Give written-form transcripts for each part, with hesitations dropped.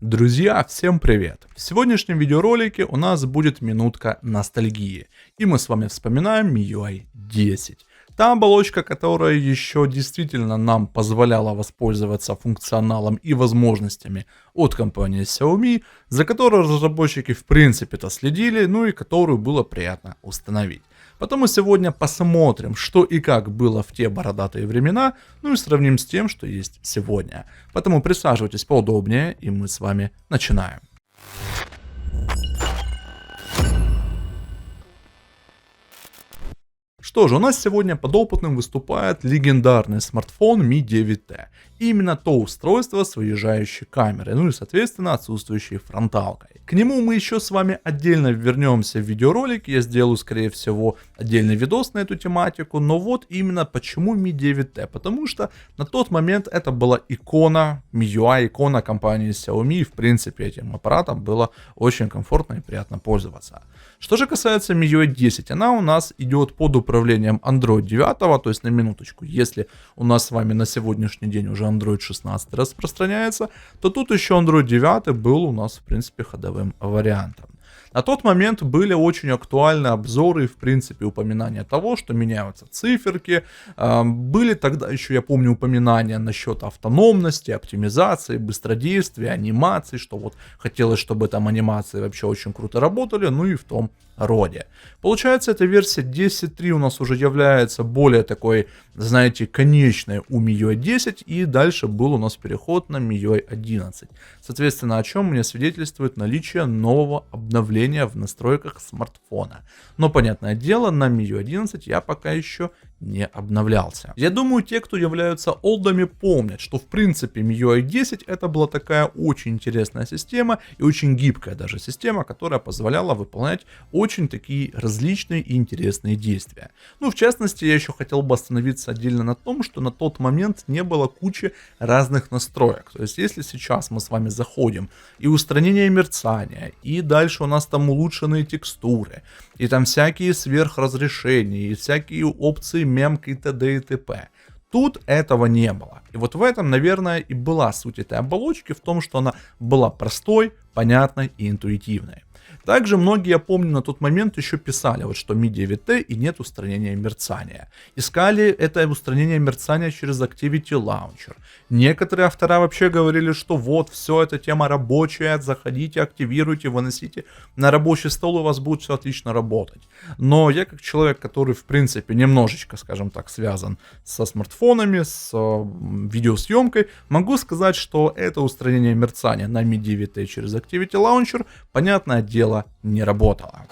Друзья, всем привет! В сегодняшнем видеоролике у нас будет минутка ностальгии, и мы с вами вспоминаем MIUI 10. Та оболочка, которая еще действительно нам позволяла воспользоваться функционалом и возможностями от компании Xiaomi, за которой разработчики в принципе-то следили, ну и которую было приятно установить. Потом мы сегодня посмотрим, что и как было в те бородатые времена, ну и сравним с тем, что есть сегодня. Поэтому присаживайтесь поудобнее, и мы с вами начинаем. Что же, у нас сегодня подопытным выступает легендарный смартфон Mi 9T. И именно то устройство с выезжающей камерой, ну и соответственно отсутствующей фронталкой. К нему мы еще с вами отдельно вернемся в видеоролике, я сделаю скорее всего отдельный видос на эту тематику, но вот именно почему Mi 9T, потому что на тот момент это была икона MIUI, икона компании Xiaomi, и в принципе этим аппаратом было очень комфортно и приятно пользоваться. Что же касается MIUI 10, она у нас идет под управлением Android 9, то есть на минуточку, если у нас с вами на сегодняшний день уже Android 16 распространяется, то тут еще Android 9 был у нас в принципе ходовым вариантом. На тот момент были очень актуальны обзоры и в принципе упоминания того, что меняются циферки. Были тогда еще, я помню, упоминания насчет автономности, оптимизации, быстродействия, анимации, что вот хотелось, чтобы там анимации вообще очень круто работали, ну и в том роде. Получается, эта версия 10.3 у нас уже является более такой, знаете, конечной у MIUI 10, и дальше был у нас переход на MIUI 11. Соответственно, о чем мне свидетельствует наличие нового обновления в настройках смартфона. Но, понятное дело, на MIUI 11 я пока еще не обновлялся. Я думаю, те, кто являются олдами, помнят, что в принципе MIUI 10 это была такая очень интересная система и очень гибкая даже система, которая позволяла выполнять очень такие различные и интересные действия. Ну, в частности, я еще хотел бы остановиться отдельно на том, что на тот момент не было кучи разных настроек. То есть, если сейчас мы с вами заходим и устранение мерцания, и дальше у нас там улучшенные текстуры, и там всякие сверхразрешения, и всякие опции мемк и т.д. и т.п. Тут этого не было. И вот в этом, наверное, и была суть этой оболочки, в том, что она была простой, понятной и интуитивной. Также многие, я помню, на тот момент еще писали, вот что Mi 9T и нет устранения мерцания. Искали это устранение мерцания через Activity Launcher. Некоторые автора вообще говорили, что вот, все, эта тема рабочая, заходите, активируйте, выносите на рабочий стол, и у вас будет все отлично работать. Но я как человек, который в принципе немножечко, скажем так, связан со смартфонами, с видеосъемкой, могу сказать, что это устранение мерцания на Mi 9T через Activity Launcher, понятное дело, не работало.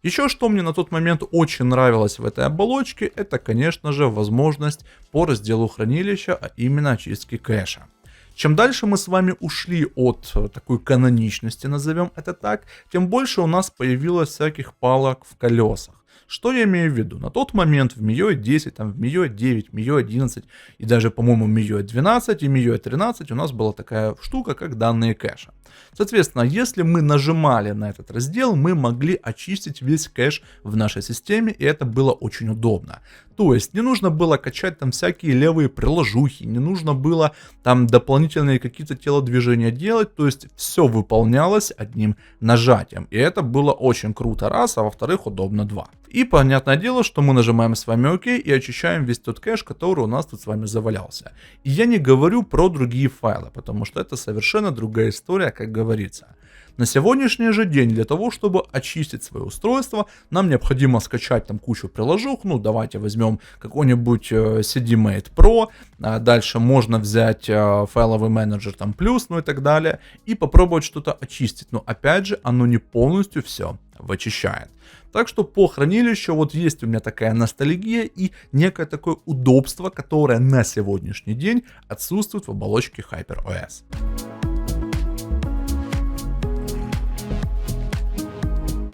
Еще что мне на тот момент очень нравилось в этой оболочке, это, конечно же, возможность по разделу хранилища, а именно очистки кэша. Чем дальше мы с вами ушли от такой каноничности, назовем это так, тем больше у нас появилось всяких палок в колесах. Что я имею в виду? На тот момент в MIUI 10, там, в MIUI 9, MIUI 11 и даже, по-моему, MIUI 12 и MIUI 13 у нас была такая штука, как данные кэша. Соответственно, если мы нажимали на этот раздел, мы могли очистить весь кэш в нашей системе, и это было очень удобно. То есть не нужно было качать там всякие левые приложухи, не нужно было там дополнительные какие-то телодвижения делать, то есть все выполнялось одним нажатием. И это было очень круто, раз, а во-вторых, удобно, два. И понятное дело, что мы нажимаем с вами ОК и очищаем весь тот кэш, который у нас тут с вами завалялся. И я не говорю про другие файлы, потому что это совершенно другая история, как говорится. На сегодняшний же день для того, чтобы очистить свое устройство, нам необходимо скачать там кучу приложух. Ну, давайте возьмем какой-нибудь CDMate Pro, дальше можно взять файловый менеджер там плюс, ну и так далее, и попробовать что-то очистить. Но опять же, оно не полностью все вычищает. Так что по хранилищу вот есть у меня такая ностальгия и некое такое удобство, которое на сегодняшний день отсутствует в оболочке HyperOS.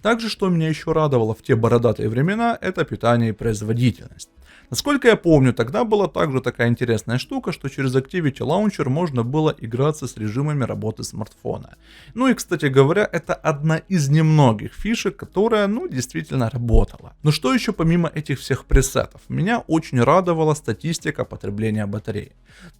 Также, что меня еще радовало в те бородатые времена, это питание и производительность. Насколько я помню, тогда была также такая интересная штука, что через Activity Launcher можно было играться с режимами работы смартфона. Ну и, кстати говоря, это одна из немногих фишек, которая, действительно работала. Но что еще помимо этих всех пресетов? Меня очень радовала статистика потребления батареи.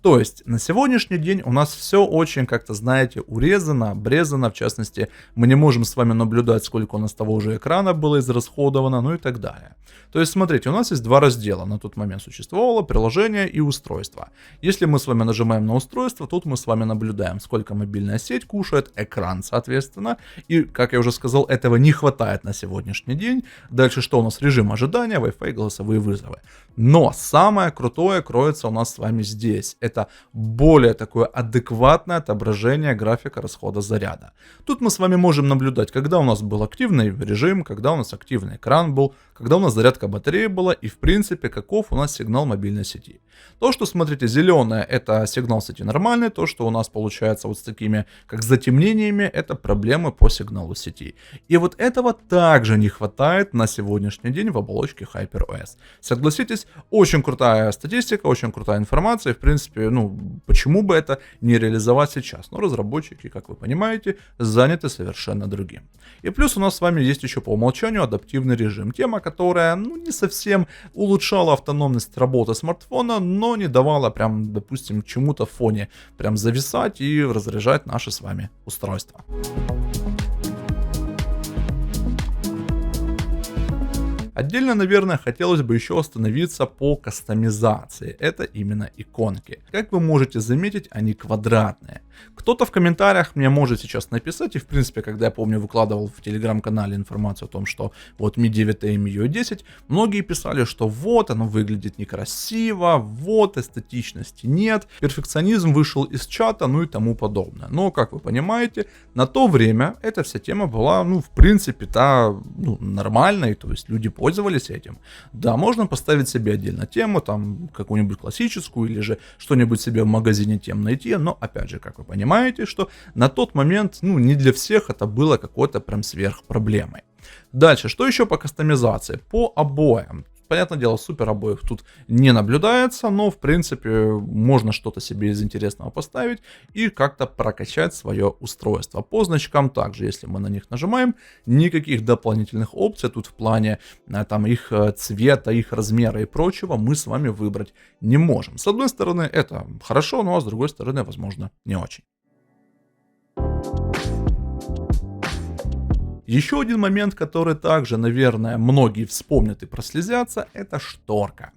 То есть на сегодняшний день у нас все очень как-то, знаете, урезано, обрезано. В частности, мы не можем с вами наблюдать, сколько у нас того же экрана было израсходовано, ну и так далее. То есть смотрите, у нас есть два раздела. На тот момент существовало приложение и устройство. Если мы с вами нажимаем на устройство, тут мы с вами наблюдаем, сколько мобильная сеть кушает, экран, соответственно. И, как я уже сказал, этого не хватает на сегодняшний день. Дальше что у нас? Режим ожидания, Wi-Fi, голосовые вызовы. Но самое крутое кроется у нас с вами здесь. Это более такое адекватное отображение графика расхода заряда. Тут мы с вами можем наблюдать, когда у нас был активный режим, когда у нас активный экран был, когда у нас зарядка батареи была и в принципе каков у нас сигнал мобильной сети. То, что, смотрите, зеленое это сигнал сети нормальный, то, что у нас получается вот с такими как затемнениями, это проблемы по сигналу сети. И вот этого также не хватает на сегодняшний день в оболочке HyperOS. Согласитесь, очень крутая статистика, очень крутая информация, и в принципе, ну, почему бы это не реализовать сейчас? Но разработчики, как вы понимаете, заняты совершенно другим. И плюс у нас с вами есть еще по умолчанию адаптивный режим. Тема, которая, ну, не совсем улучшала автономность работы смартфона, но не давала прям, допустим, чему-то в фоне прям зависать и разряжать наши с вами устройства. Отдельно, наверное, хотелось бы еще остановиться по кастомизации. Это именно иконки. Как вы можете заметить, они квадратные. Кто-то в комментариях мне может сейчас написать, и в принципе, когда я помню, выкладывал в телеграм-канале информацию о том, что вот Mi 9T и Mi U10, многие писали, что вот, оно выглядит некрасиво, вот, эстетичности нет, перфекционизм вышел из чата, ну и тому подобное. Но, как вы понимаете, на то время эта вся тема была, ну, в принципе-то, ну, нормальной, то есть люди пользовались этим. Да, можно поставить себе отдельно тему, там, какую-нибудь классическую, или же что-нибудь себе в магазине тем найти, но, опять же, как вы понимаете, что на тот момент, ну, не для всех это было какой-то прям сверхпроблемой. Дальше, что еще по кастомизации? По обоям. Понятное дело, супер обоев тут не наблюдается, но в принципе можно что-то себе из интересного поставить и как-то прокачать свое устройство. По значкам также, если мы на них нажимаем, никаких дополнительных опций тут в плане там их цвета, их размера и прочего мы с вами выбрать не можем. С одной стороны это хорошо, но с другой стороны, возможно, не очень. Еще один момент, который также, наверное, многие вспомнят и прослезятся, это шторка.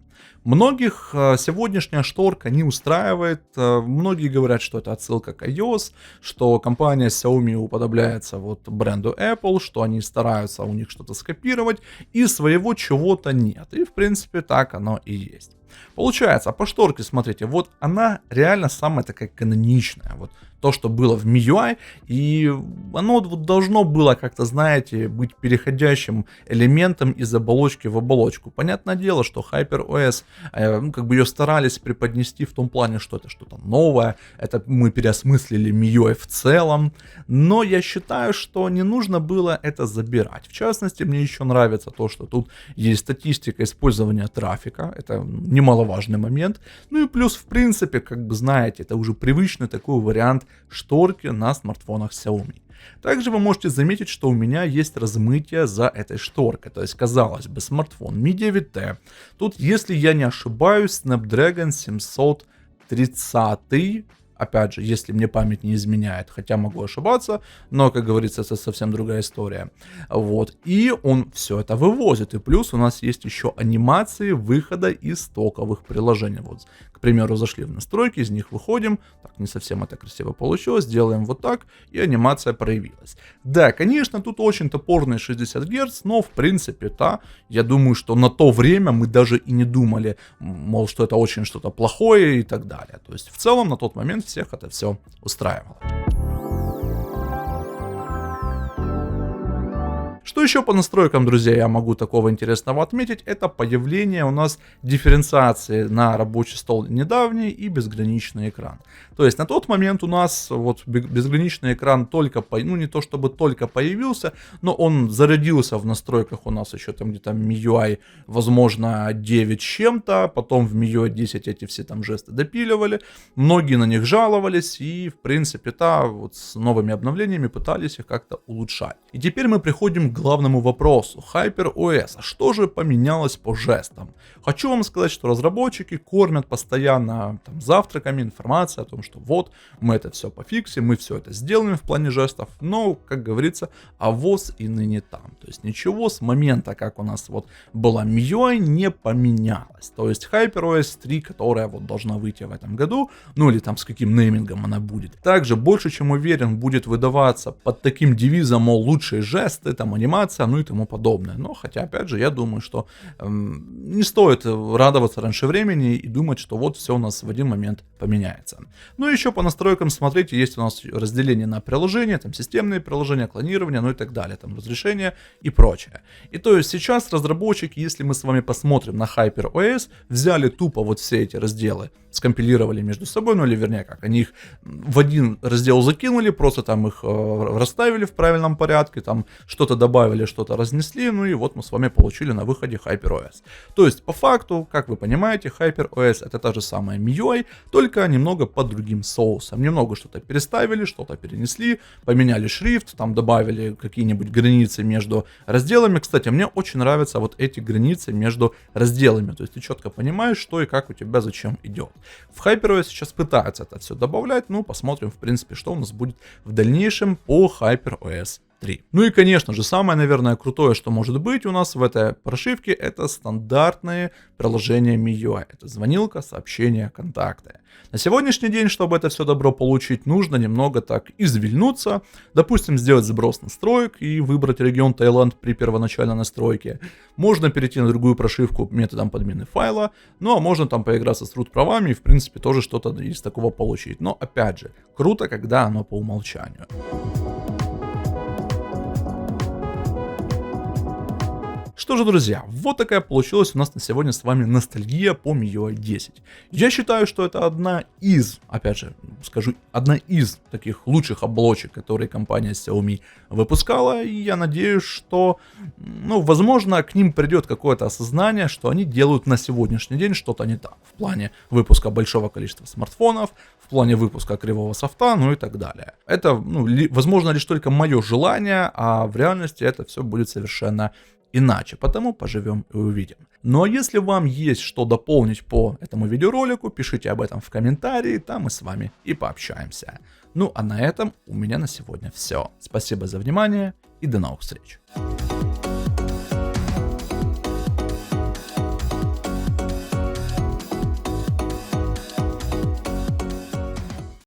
Многих сегодняшняя шторка не устраивает, многие говорят, что это отсылка к iOS, что компания Xiaomi уподобляется вот бренду Apple, что они стараются у них что-то скопировать и своего чего-то нет. И в принципе так оно и есть. Получается, по шторке, смотрите, вот она реально самая такая каноничная, вот то, что было в MIUI, и оно вот должно было как-то, знаете, быть переходящим элементом из оболочки в оболочку. Понятное дело, что HyperOS, как бы ее старались преподнести в том плане, что это что-то новое, это мы переосмыслили MIUI в целом, но я считаю, что не нужно было это забирать. В частности, мне еще нравится то, что тут есть статистика использования трафика, это немаловажный момент, ну и плюс, в принципе, как бы знаете, это уже привычный такой вариант шторки на смартфонах Xiaomi. Также вы можете заметить, что у меня есть размытие за этой шторкой. То есть, казалось бы, смартфон Mi 9T. Тут, если я не ошибаюсь, Snapdragon 730. Опять же, если мне память не изменяет, хотя могу ошибаться, но, как говорится, это совсем другая история. Вот. И он все это вывозит. И плюс у нас есть еще анимации выхода из стоковых приложений. Вот, к примеру, зашли в настройки, из них выходим. Так, не совсем это красиво получилось. Делаем вот так, и анимация проявилась. Да, конечно, тут очень топорные 60 Гц, но, в принципе-то, я думаю, что на то время мы даже и не думали, мол, что это очень что-то плохое и так далее. То есть, в целом, на тот момент всех это все устраивало. Что еще по настройкам, друзья, я могу такого интересного отметить, это появление у нас дифференциации на рабочий стол недавний и безграничный экран. То есть на тот момент у нас вот безграничный экран только, ну не то чтобы только появился, но он зарядился в настройках у нас еще там где-то MIUI, возможно, 9 с чем-то, потом в MIUI 10 эти все там жесты допиливали, многие на них жаловались и в принципе-то вот с новыми обновлениями пытались их как-то улучшать. И теперь мы приходим к главному вопросу HyperOS. А что же поменялось по жестам? Хочу вам сказать, что разработчики кормят постоянно там завтраками информацией о том, что вот мы это все пофиксим, мы все это сделаем в плане жестов, но, как говорится, авось и ныне там. То есть ничего с момента, как у нас вот была MIUI, не поменялось. То есть HyperOS 3, которая вот должна выйти в этом году, ну или там с каким неймингом она будет, также больше чем уверен будет выдаваться под таким девизом, мол, лучшие жесты, там анимация, ну и тому подобное. Но хотя, опять же, я думаю, что не стоит радоваться раньше времени и думать, что вот все у нас в один момент поменяется. Ну и еще по настройкам, смотрите, есть у нас разделение на приложения, там системные приложения, клонирование, ну и так далее, там разрешение и прочее. И то есть сейчас разработчики, если мы с вами посмотрим на HyperOS, взяли тупо вот все эти разделы, скомпилировали между собой, ну или вернее как, они их в один раздел закинули, просто там их расставили в правильном порядке, там что-то добавили, что-то разнесли, ну и вот мы с вами получили на выходе HyperOS. То есть по факту, как вы понимаете, HyperOS это та же самая MIUI, только немного под другим соусом. Немного что-то переставили, что-то перенесли, поменяли шрифт, там добавили какие-нибудь границы между разделами. Кстати, мне очень нравятся вот эти границы между разделами, то есть ты четко понимаешь, что и как у тебя зачем идет. В HyperOS сейчас пытаются это все добавлять, ну посмотрим в принципе, что у нас будет в дальнейшем по HyperOS 3. Ну и конечно же, самое, наверное, крутое, что может быть у нас в этой прошивке, это стандартные приложения MIUI. Это звонилка, сообщения, контакты. На сегодняшний день, чтобы это все добро получить, нужно немного так извильнуться. Допустим, сделать сброс настроек и выбрать регион Таиланд при первоначальной настройке. Можно перейти на другую прошивку методом подмены файла. Ну а можно там поиграться с root правами и в принципе тоже что-то из такого получить. Но опять же, круто, когда оно по умолчанию. Что же, друзья, вот такая получилась у нас на сегодня с вами ностальгия по MIUI 10. Я считаю, что это одна из, опять же, скажу, одна из таких лучших оболочек, которые компания Xiaomi выпускала, и я надеюсь, что, ну, возможно, к ним придет какое-то осознание, что они делают на сегодняшний день что-то не так в плане выпуска большого количества смартфонов, в плане выпуска кривого софта, ну и так далее. Это, ну, возможно, лишь только мое желание, а в реальности это все будет совершенно иначе, потому поживем и увидим. Ну а если вам есть что дополнить по этому видеоролику, пишите об этом в комментарии, там мы с вами и пообщаемся. Ну а на этом у меня на сегодня все. Спасибо за внимание и до новых встреч.